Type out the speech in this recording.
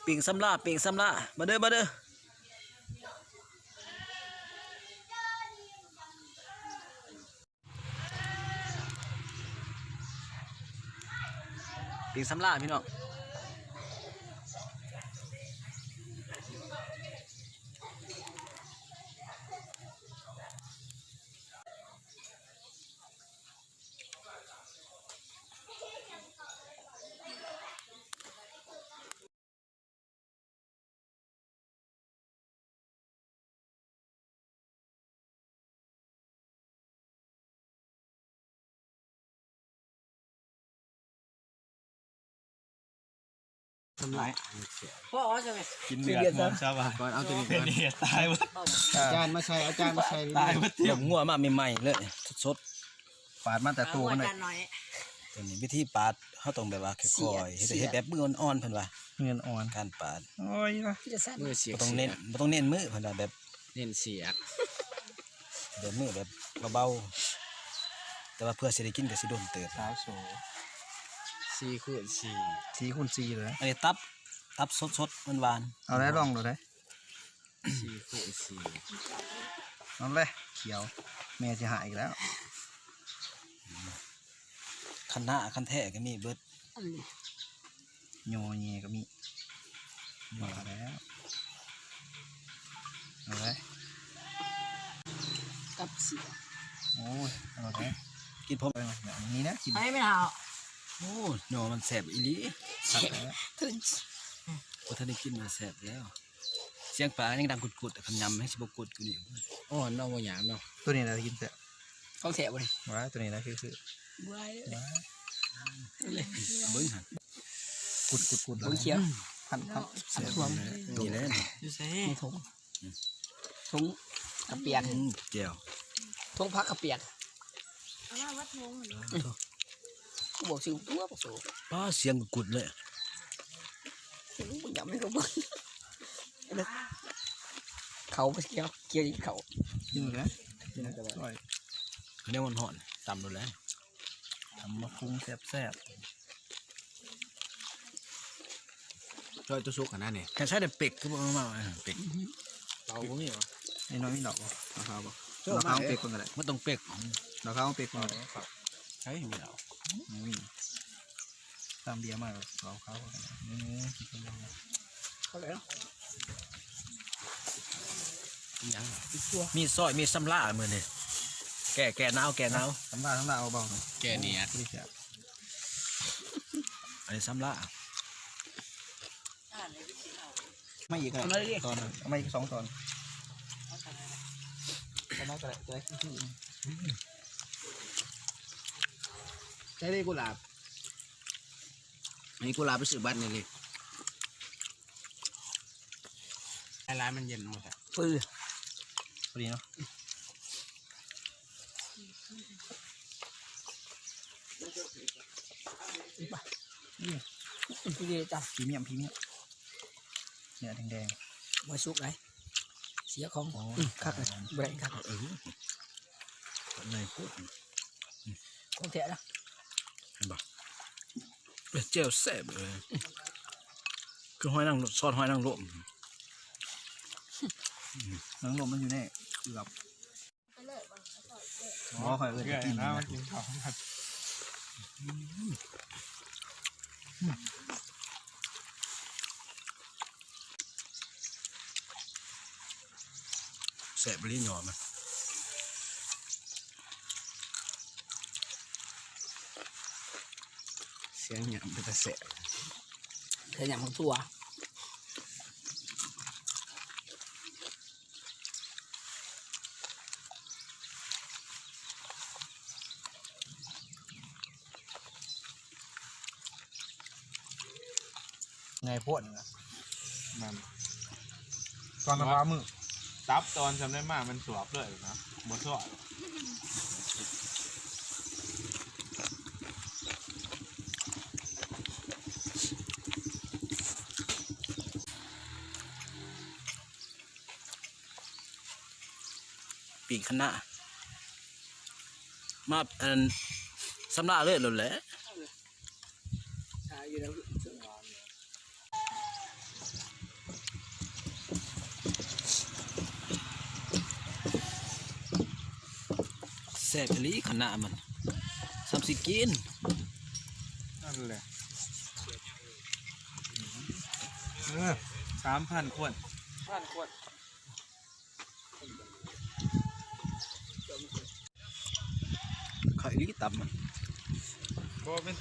ปิ่งซ้ำล่าปิ่งซ้ำล่ามาเด้อมาเด้อปิ่งซ้ำล่าพี่น้องทำไรพ่อใช่ไหมกินเดือดมองชาวบ้านก่อนเอาตัวนี้เป็นเดือดตายหมดอาจารย์มาใส่อาจารย์มาใส่ตายหมดเดี๋ยวงัวมาใหม่ๆเลยสด ปาดมาแต่ตัวมันเลยตัวนี้วิธีปาดเขาต้องแบบว่าค่อยๆเฮ็ดแบบมืออ่อนๆเพิ่นว่าเงินอ่อนการปาดโอ้ยนะมือเสียบ่ต้องเน้นมือเพิ่นว่าแบบเน้นเสียแบบมือแบบเบาๆแต่ว่าเพื่อสิได้กินก็สิโดนเติบสาวโส4x4เลยอันนี้ตับสดๆหวานๆเอาได้ลองดูได้4x4นั่นเลยเขียวแม่จะหายอีกแล้วคันหน้าคันแท้ก็มีเบิดโยเยก็มีมาแล้วเอาเลยกับเสียโอ้ยเอาเลยกินพร้อมอย่างนี้นะกินไม่เอาโอ้หนอมันแสบอีหลีสัตว์แล้วโอ้ถ้าได้กินมันแสบแล้วเสียงปลายังดังกุดๆคำยำให้สิบกุดกูนี่อ๋อน้องบ่หยามเนาะตัวนี้เรากินเสร็จเขาแสบบ่ว้าตัวนี้นะคือว้ายเลยเบิ้งหันกุดเบิ้งเขียวพันอันท่วมนี่แหละอยู่ใส่ถุงกระเปียกเจียวถุงพักกระเปียกกูบอกสิวตัวบอกสูป้าเสียงกุดเลยมึงจำไม่รู้มั้งเขาไปเกี่ยวเขา กินเลยเนี่ยมันห่อนต่ำดูแล้วทำมาคุ้งแซ่บจอยตัวสุกขนาดนี้แค่ใช้แต่เป็กคือบอกมาเป็กเราพวกนี้เหรอไอ้น้อยมีดอกนะครับเราข้าวเป็กคนอะไรไม่ต้องเป็กเราข้าวเป็กคนอะไรใช่มีดอกมีตามเบียร์มากเราข้าวเขาเลยมีซอยมีซัมล่าเหมือนนี่แก่หนาวซัมล่าเอาเบาแก่เนี่ยอันนี้ซัมล่าไม่อีกอะไรตอนไม่อีก2 ตอนเอามาอะไรตัวที่ใช้ได้กุหลาบอันนี้กุหลาบไปซื้อบ้านนี่เลยร้านมันเย็นหมดอ่ะปื้อพอดีเนาะพี่ดีจ้ะพรีเมียมเนื้อแดงมาชุกไรเสียของคักเลยแบรนด์คักในพูดของแท้นะบ่เป็นเจียวแซ่บเลยคือหอยนางซอสหอยนางรมมันอยู่ในเกือบอ๋อคอยเลยกินนะกินข้าวแซ่บลิ้นหยอมอ่ะเสียงหยำเป็นแซ่บเสียงหยำของตัวไงพวดนะมันตอนน้ำมือตับตอนจำได้มากมันสวบเลยนะมันสวบปีกคณะมาสำนักเลยหลุดแล้ว แซ่บอีหลีขนาดมันสับสิกิน นั่นแหละ3,000 ขวดไข่อีหลีตับมัน บ่เป็นแต่